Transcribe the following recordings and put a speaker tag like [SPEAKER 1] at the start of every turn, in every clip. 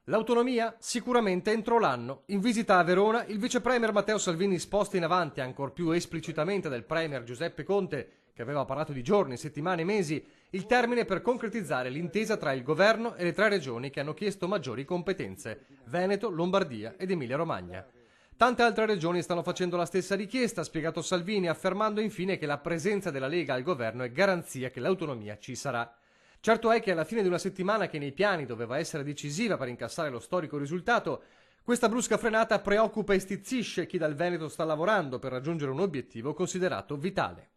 [SPEAKER 1] L'autonomia? Sicuramente entro l'anno. In visita a Verona, il vice premier Matteo Salvini sposta in avanti ancor più esplicitamente del premier Giuseppe Conte, che aveva parlato di giorni, settimane e mesi, il termine per concretizzare l'intesa tra il governo e le tre regioni che hanno chiesto maggiori competenze: Veneto, Lombardia ed Emilia-Romagna. Tante altre regioni stanno facendo la stessa richiesta, ha spiegato Salvini, affermando infine che la presenza della Lega al governo è garanzia che l'autonomia ci sarà. Certo è che alla fine di una settimana che nei piani doveva essere decisiva per incassare lo storico risultato, questa brusca frenata preoccupa e stizzisce chi dal Veneto sta lavorando per raggiungere un obiettivo considerato vitale.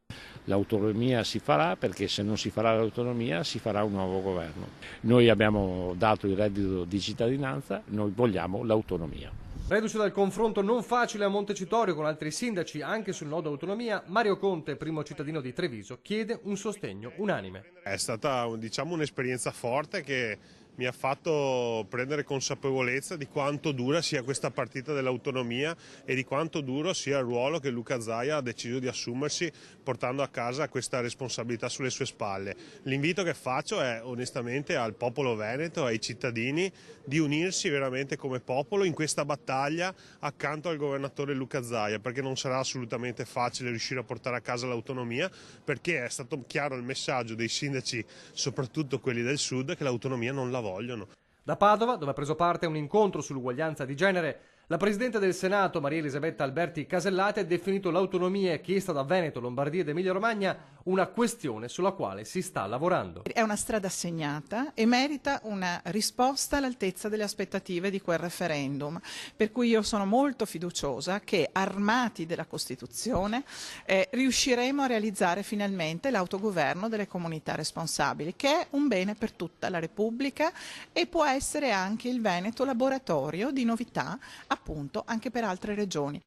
[SPEAKER 2] L'autonomia si farà perché se non si farà l'autonomia si farà un nuovo governo. Noi abbiamo dato il reddito di cittadinanza, noi vogliamo l'autonomia.
[SPEAKER 1] Reduce dal confronto non facile a Montecitorio con altri sindaci anche sul nodo autonomia, Mario Conte, primo cittadino di Treviso, chiede un sostegno unanime.
[SPEAKER 3] È stata un'esperienza forte che mi ha fatto prendere consapevolezza di quanto dura sia questa partita dell'autonomia e di quanto duro sia il ruolo che Luca Zaia ha deciso di assumersi portando a casa questa responsabilità sulle sue spalle. L'invito che faccio è onestamente al popolo veneto, ai cittadini, di unirsi veramente come popolo in questa battaglia accanto al governatore Luca Zaia, perché non sarà assolutamente facile riuscire a portare a casa l'autonomia, perché è stato chiaro il messaggio dei sindaci, soprattutto quelli del sud, che l'autonomia non la vogliono.
[SPEAKER 1] Da Padova, dove ha preso parte a un incontro sull'uguaglianza di genere, la Presidente del Senato, Maria Elisabetta Alberti Casellati, ha definito l'autonomia chiesta da Veneto, Lombardia ed Emilia-Romagna una questione sulla quale si sta lavorando.
[SPEAKER 4] È una strada segnata e merita una risposta all'altezza delle aspettative di quel referendum, per cui io sono molto fiduciosa che, armati della Costituzione, riusciremo a realizzare finalmente l'autogoverno delle comunità responsabili, che è un bene per tutta la Repubblica e può essere anche il Veneto laboratorio di novità, appunto, anche per altre regioni.